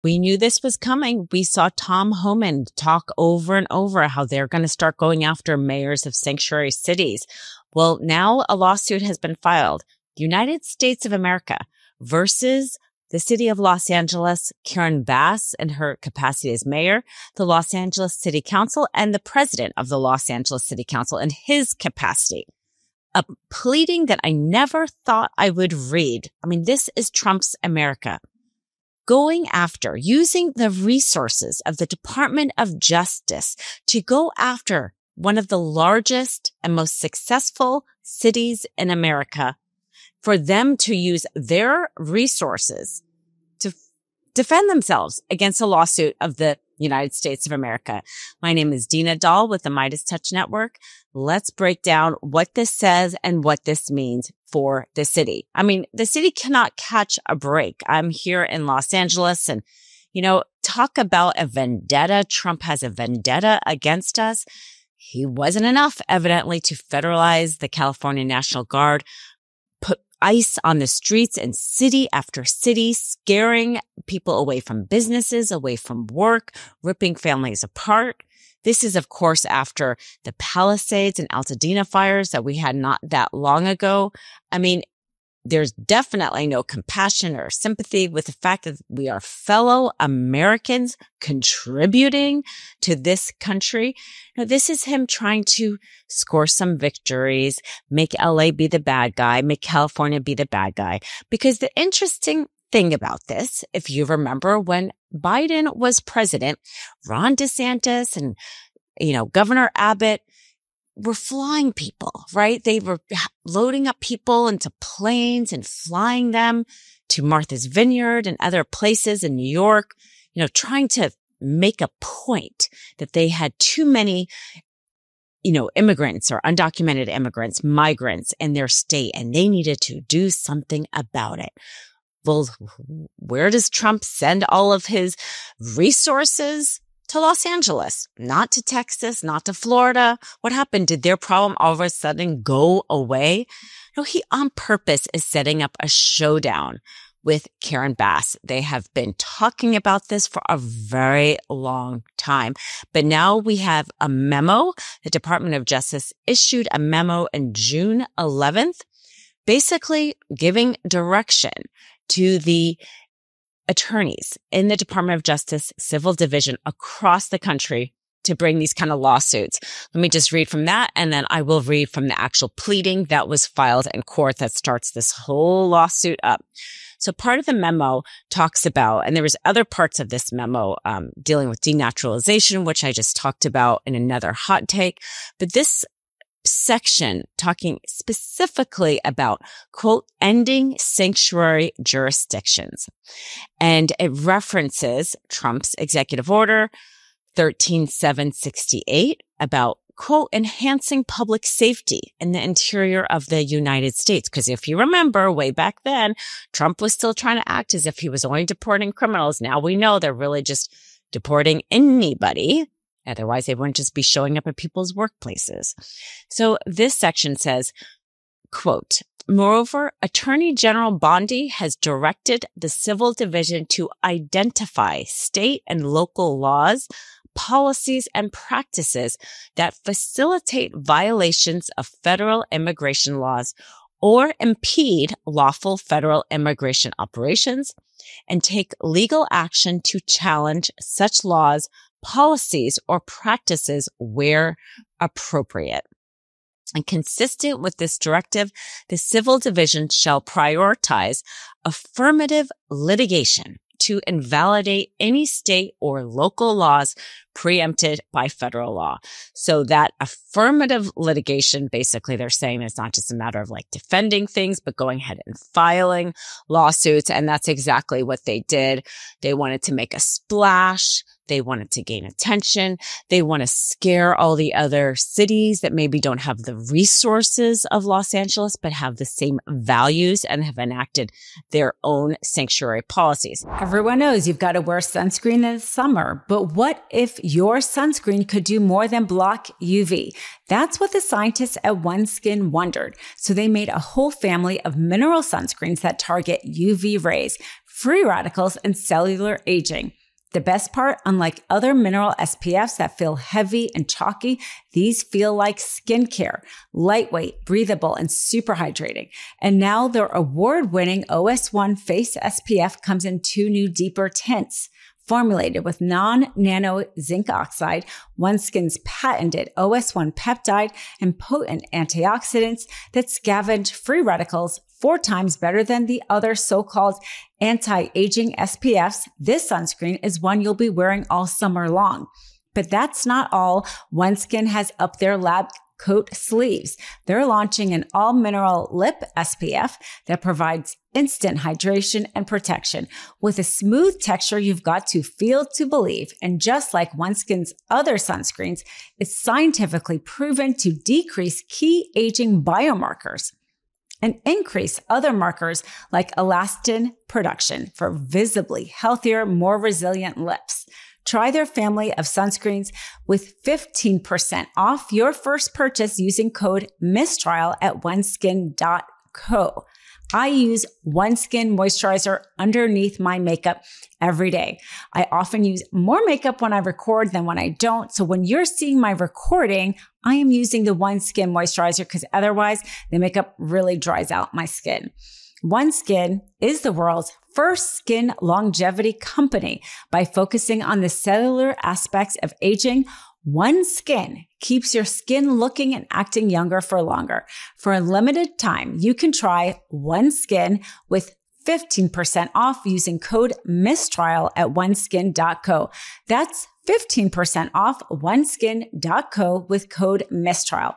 We knew this was coming. We saw Tom Homan talk over and over how they're going to start going after mayors of sanctuary cities. Well, now a lawsuit has been filed. United States of America versus the city of Los Angeles, Karen Bass in her capacity as mayor, the Los Angeles City Council, and the president of the Los Angeles City Council in his capacity. A pleading that I never thought I would read. I mean, this is Trump's America. Going after, using the resources of the Department of Justice to go after one of the largest and most successful cities in America, for them to use their resources to defend themselves against a lawsuit of the United States of America. My name is Dina Doll with the MeidasTouch Network. Let's break down what this says and what this means for the city. I mean, the city cannot catch a break. I'm here in Los Angeles and, talk about a vendetta. Trump has a vendetta against us. He wasn't enough, evidently, to federalize the California National Guard, put ICE on the streets in city after city, scaring people away from businesses, away from work, ripping families apart. This is, of course, after the Palisades and Altadena fires that we had not that long ago. I mean, there's definitely no compassion or sympathy with the fact that we are fellow Americans contributing to this country. Now, this is him trying to score some victories, make LA be the bad guy, make California be the bad guy. Because the interesting thing about this, if you remember when Biden was president, Ron DeSantis and, Governor Abbott were flying people, right? They were loading up people into planes and flying them to Martha's Vineyard and other places in New York, trying to make a point that they had too many, immigrants or undocumented immigrants, migrants in their state, and they needed to do something about it. Well, where does Trump send all of his resources? To Los Angeles, not to Texas, not to Florida. What happened? Did their problem all of a sudden go away? No, he on purpose is setting up a showdown with Karen Bass. They have been talking about this for a very long time. But now we have a memo. The Department of Justice issued a memo on June 11th, basically giving direction to the attorneys in the Department of Justice Civil Division across the country to bring these kind of lawsuits. Let me just read from that, and then I will read from the actual pleading that was filed in court that starts this whole lawsuit up. So part of the memo talks about, and there was other parts of this memo dealing with denaturalization, which I just talked about in another hot take, but this section talking specifically about, quote, ending sanctuary jurisdictions. And it references Trump's executive order 13768 about, quote, enhancing public safety in the interior of the United States. Because if you remember way back then, Trump was still trying to act as if he was only deporting criminals. Now we know they're really just deporting anybody. Otherwise, they wouldn't just be showing up at people's workplaces. So this section says, quote, moreover, Attorney General Bondi has directed the Civil Division to identify state and local laws, policies, and practices that facilitate violations of federal immigration laws or impede lawful federal immigration operations, and take legal action to challenge such laws, policies, or practices where appropriate. And consistent with this directive, the Civil Division shall prioritize affirmative litigation to invalidate any state or local laws preempted by federal law. So that affirmative litigation, basically they're saying it's not just a matter of like defending things, but going ahead and filing lawsuits. And that's exactly what they did. They wanted to make a splash. They wanted to gain attention. They want to scare all the other cities that maybe don't have the resources of Los Angeles, but have the same values and have enacted their own sanctuary policies. Everyone knows you've got to wear sunscreen in the summer, but what if your sunscreen could do more than block UV? That's what the scientists at OneSkin wondered. So they made a whole family of mineral sunscreens that target UV rays, free radicals, and cellular aging. The best part, unlike other mineral SPFs that feel heavy and chalky, these feel like skincare, lightweight, breathable, and super hydrating. And now their award-winning OS1 Face SPF comes in 2 new deeper tints. Formulated with non-nano zinc oxide, OneSkin's patented OS1 peptide, and potent antioxidants that scavenge free radicals 4 times better than the other so-called anti-aging SPFs, this sunscreen is one you'll be wearing all summer long. But that's not all OneSkin has up their lab coat sleeves. They're launching an all-mineral lip SPF that provides instant hydration and protection. With a smooth texture you've got to feel to believe. And just like OneSkin's other sunscreens, it's scientifically proven to decrease key aging biomarkers and increase other markers like elastin production for visibly healthier, more resilient lips. Try their family of sunscreens with 15% off your first purchase using code MISTRIAL at oneskin.co. I use OneSkin moisturizer underneath my makeup every day. I often use more makeup when I record than when I don't. So when you're seeing my recording, I am using the OneSkin moisturizer because otherwise the makeup really dries out my skin. OneSkin is the world's first skin longevity company. By focusing on the cellular aspects of aging, OneSkin keeps your skin looking and acting younger for longer. For a limited time, you can try OneSkin with 15% off using code MISTRIAL at oneskin.co. That's 15% off oneskin.co with code MISTRIAL.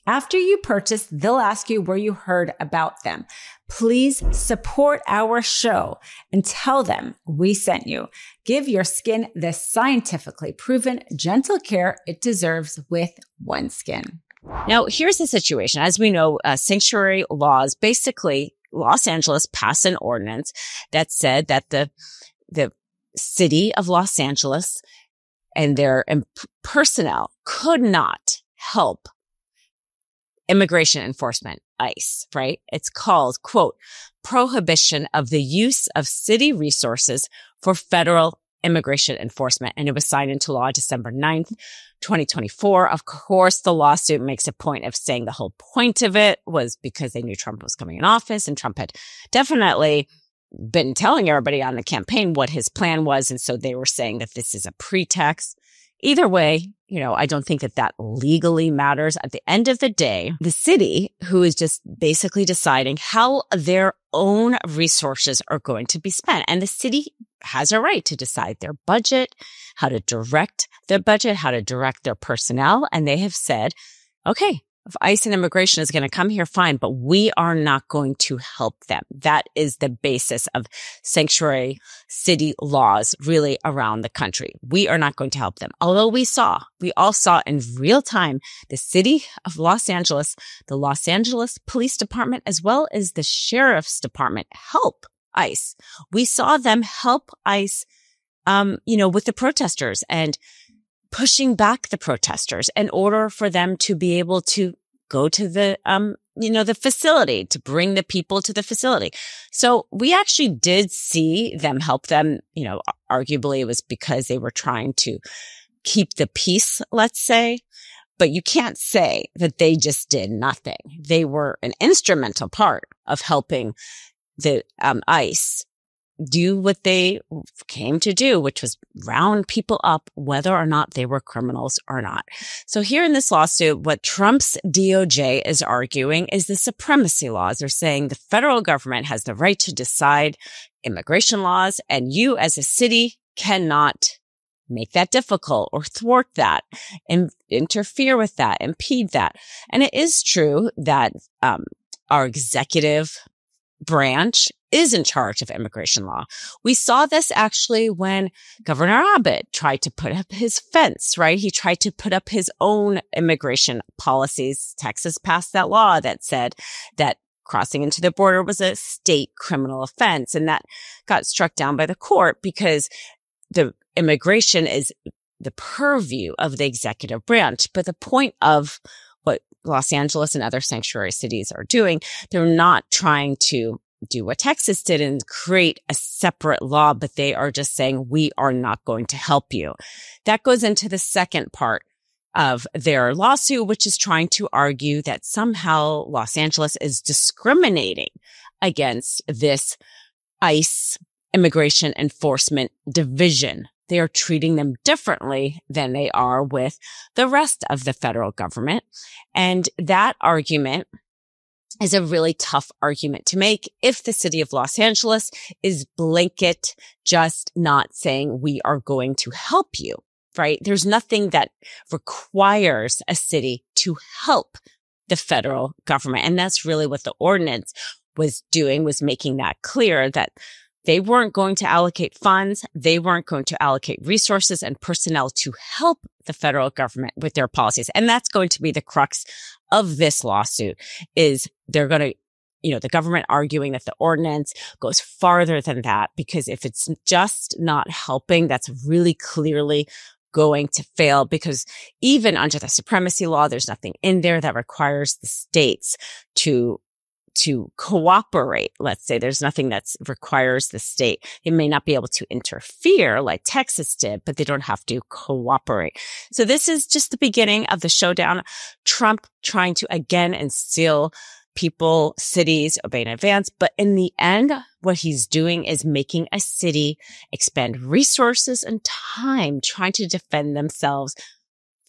After you purchase, they'll ask you where you heard about them. Please support our show and tell them we sent you. Give your skin the scientifically proven gentle care it deserves with OneSkin. Now, here's the situation. As we know, sanctuary laws, basically, Los Angeles passed an ordinance that said that the city of Los Angeles and their personnel could not help immigration enforcement, ICE, right? It's called, quote, prohibition of the use of city resources for federal immigration enforcement. And it was signed into law December 9th, 2024. Of course, the lawsuit makes a point of saying the whole point of it was because they knew Trump was coming in office, and Trump had definitely been telling everybody on the campaign what his plan was. And so they were saying that this is a pretext. Either way, I don't think that legally matters. At the end of the day, the city, who is just basically deciding how their own resources are going to be spent. And the city has a right to decide their budget, how to direct their budget, how to direct their personnel. And they have said, okay, if ICE and immigration is going to come here, fine, but we are not going to help them. That is the basis of sanctuary city laws really around the country. We are not going to help them. Although we all saw in real time the city of Los Angeles, the Los Angeles Police Department, as well as the Sheriff's Department help ICE. We saw them help ICE, with the protesters and pushing back the protesters in order for them to be able to go to the, the facility, to bring the people to the facility. So we actually did see them help them. Arguably it was because they were trying to keep the peace, let's say. But you can't say that they just did nothing. They were an instrumental part of helping the ICE do what they came to do, which was round people up, whether or not they were criminals or not. So here in this lawsuit, what Trump's DOJ is arguing is the supremacy laws. They're saying the federal government has the right to decide immigration laws, and you as a city cannot make that difficult or thwart that and interfere with that, impede that. And it is true that our executive branch is in charge of immigration law. We saw this actually when Governor Abbott tried to put up his fence, right? He tried to put up his own immigration policies. Texas passed that law that said that crossing into the border was a state criminal offense. And that got struck down by the court because the immigration is the purview of the executive branch. But the point of what Los Angeles and other sanctuary cities are doing, they're not trying to do what Texas did and create a separate law, but they are just saying, we are not going to help you. That goes into the second part of their lawsuit, which is trying to argue that somehow Los Angeles is discriminating against this ICE Immigration Enforcement Division. They are treating them differently than they are with the rest of the federal government. And that argument is a really tough argument to make if the city of Los Angeles is blanket just not saying we are going to help you, right? There's nothing that requires a city to help the federal government. And that's really what the ordinance was doing, was making that clear that they weren't going to allocate funds. They weren't going to allocate resources and personnel to help the federal government with their policies. And that's going to be the crux of this lawsuit, is they're going to, the government arguing that the ordinance goes farther than that, because if it's just not helping, that's really clearly going to fail, because even under the supremacy law, there's nothing in there that requires the states to cooperate. Let's say there's nothing that requires the state. They may not be able to interfere like Texas did, but they don't have to cooperate. So this is just the beginning of the showdown. Trump trying to again instill people, cities obey in advance. But in the end, what he's doing is making a city expend resources and time trying to defend themselves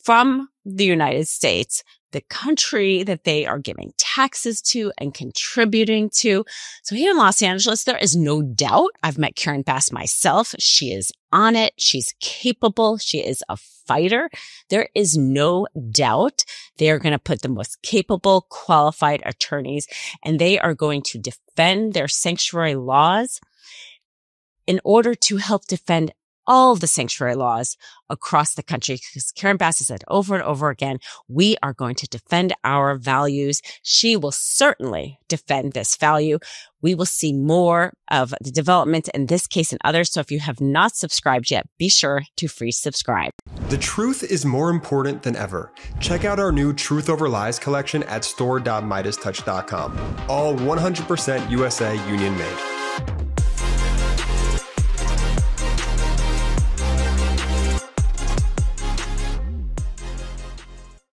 from the United States, the country that they are giving taxes to and contributing to. So here in Los Angeles, there is no doubt. I've met Karen Bass myself. She is on it. She's capable. She is a fighter. There is no doubt they are going to put the most capable, qualified attorneys, and they are going to defend their sanctuary laws in order to help defend all of the sanctuary laws across the country. Because Karen Bass has said over and over again, we are going to defend our values. She will certainly defend this value. We will see more of the development in this case and others. So if you have not subscribed yet, be sure to free subscribe. The truth is more important than ever. Check out our new Truth Over Lies collection at store.MeidasTouch.com. All 100% USA union made.